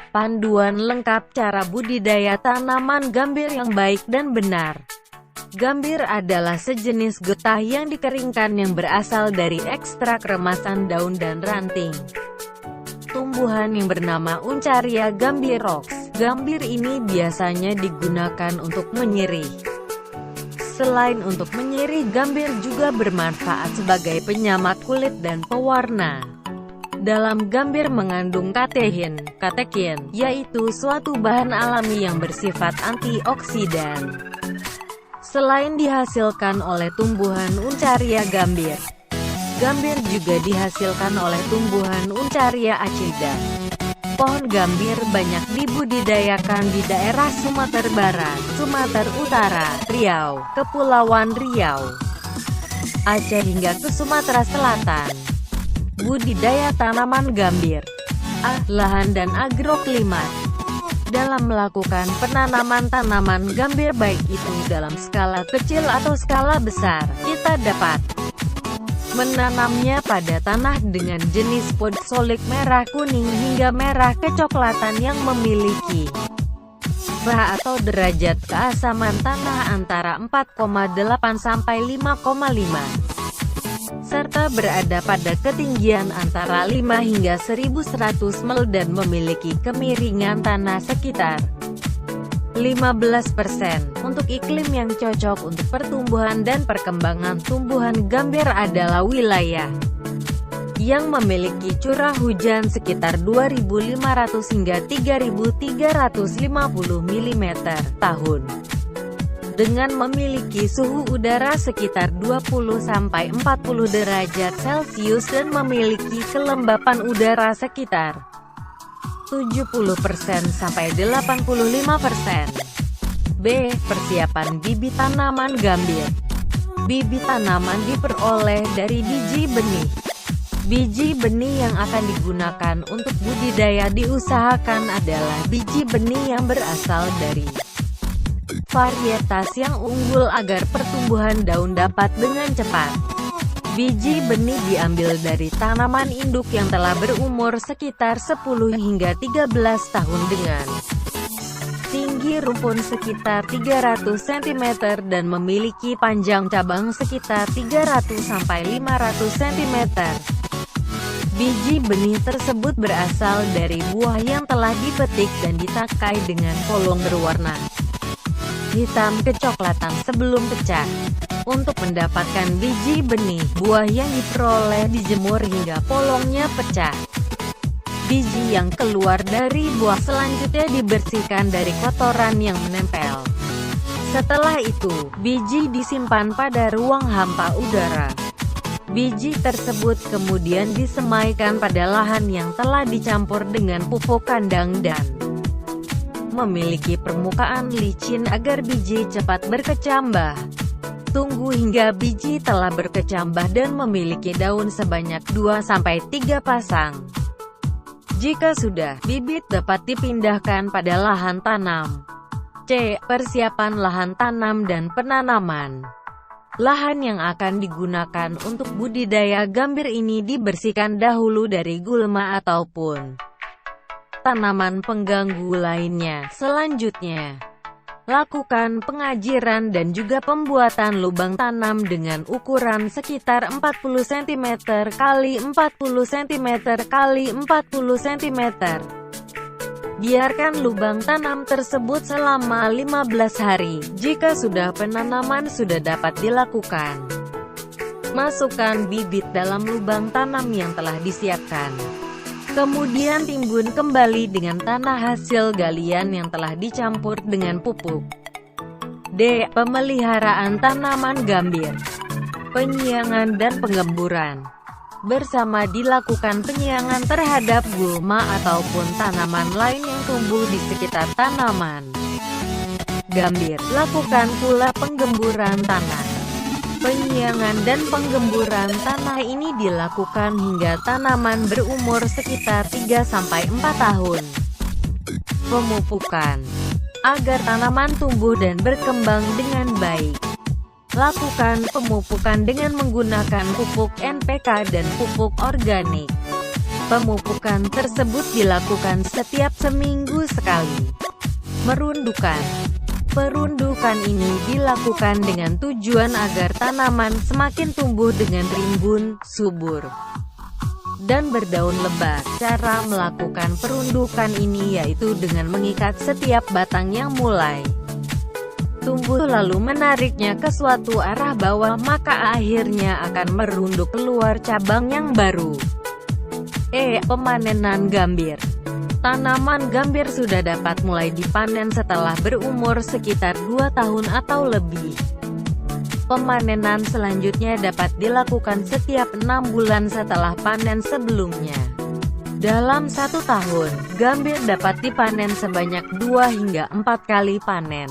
Panduan lengkap cara budidaya tanaman gambir yang baik dan benar. Gambir adalah sejenis getah yang dikeringkan yang berasal dari ekstrak remasan daun dan ranting tumbuhan yang bernama Uncaria gambirops. Gambir ini biasanya digunakan untuk menyirih. Selain untuk menyirih, gambir juga bermanfaat sebagai penyamak kulit dan pewarna. Dalam gambir mengandung katekin, yaitu suatu bahan alami yang bersifat antioksidan. Selain dihasilkan oleh tumbuhan Uncaria gambir, gambir juga dihasilkan oleh tumbuhan Uncaria acida. Pohon gambir banyak dibudidayakan di daerah Sumatera Barat, Sumatera Utara, Riau, Kepulauan Riau, Aceh hingga ke Sumatera Selatan. Budidaya tanaman gambir. Lahan dan agroklimat. Dalam melakukan penanaman tanaman gambir baik itu dalam skala kecil atau skala besar, kita dapat menanamnya pada tanah dengan jenis podsolik merah kuning hingga merah kecoklatan yang memiliki pH atau derajat keasaman tanah antara 4,8 sampai 5,5 serta berada pada ketinggian antara 5 hingga 1100 ml dan memiliki kemiringan tanah sekitar 15%. Untuk iklim yang cocok untuk pertumbuhan dan perkembangan tumbuhan gambir adalah wilayah yang memiliki curah hujan sekitar 2.500 hingga 3.350 mm tahun, dengan memiliki suhu udara sekitar 20–40 derajat Celcius dan memiliki kelembapan udara sekitar 70% sampai 85%. B. Persiapan bibit tanaman gambir. Bibit tanaman diperoleh dari biji benih. Biji benih yang akan digunakan untuk budidaya diusahakan adalah biji benih yang berasal dari varietas yang unggul agar pertumbuhan daun dapat dengan cepat. Biji benih diambil dari tanaman induk yang telah berumur sekitar 10 hingga 13 tahun dengan tinggi rumpun sekitar 300 cm dan memiliki panjang cabang sekitar 300 sampai 500 cm. Biji benih tersebut berasal dari buah yang telah dipetik dan ditakai dengan polong berwarna hitam kecoklatan sebelum pecah. Untuk mendapatkan biji benih, buah yang diperoleh dijemur hingga polongnya pecah. Biji yang keluar dari buah selanjutnya dibersihkan dari kotoran yang menempel. Setelah itu, biji disimpan pada ruang hampa udara. Biji tersebut kemudian disemaikan pada lahan yang telah dicampur dengan pupuk kandang dan memiliki permukaan licin agar biji cepat berkecambah. Tunggu hingga biji telah berkecambah dan memiliki daun sebanyak 2–3 pasang. Jika sudah, bibit dapat dipindahkan pada lahan tanam. C. Persiapan lahan tanam dan penanaman. Lahan yang akan digunakan untuk budidaya gambir ini dibersihkan dahulu dari gulma ataupun tanaman pengganggu lainnya. Selanjutnya, lakukan pengajiran dan juga pembuatan lubang tanam dengan ukuran sekitar 40 cm x 40 cm x 40 cm. Biarkan lubang tanam tersebut selama 15 hari. Jika sudah penanaman sudah dapat dilakukan, masukkan bibit dalam lubang tanam yang telah disiapkan. Kemudian timbun kembali dengan tanah hasil galian yang telah dicampur dengan pupuk. D. Pemeliharaan tanaman gambir. Penyiangan dan penggemburan. Bersama dilakukan penyiangan terhadap gulma ataupun tanaman lain yang tumbuh di sekitar tanaman gambir. Lakukan pula penggemburan tanah. Penyiangan dan penggemburan tanah ini dilakukan hingga tanaman berumur sekitar 3–4 tahun. Pemupukan. Agar tanaman tumbuh dan berkembang dengan baik, lakukan pemupukan dengan menggunakan pupuk NPK dan pupuk organik. Pemupukan tersebut dilakukan setiap seminggu sekali. Merundukan. Perundukan ini dilakukan dengan tujuan agar tanaman semakin tumbuh dengan rimbun, subur, dan berdaun lebat. Cara melakukan perundukan ini yaitu dengan mengikat setiap batang yang mulai tumbuh lalu menariknya ke suatu arah bawah, maka akhirnya akan merunduk keluar cabang yang baru. Pemanenan gambir. Tanaman gambir sudah dapat mulai dipanen setelah berumur sekitar 2 tahun atau lebih. Pemanenan selanjutnya dapat dilakukan setiap 6 bulan setelah panen sebelumnya. Dalam 1 tahun, gambir dapat dipanen sebanyak 2 hingga 4 kali panen.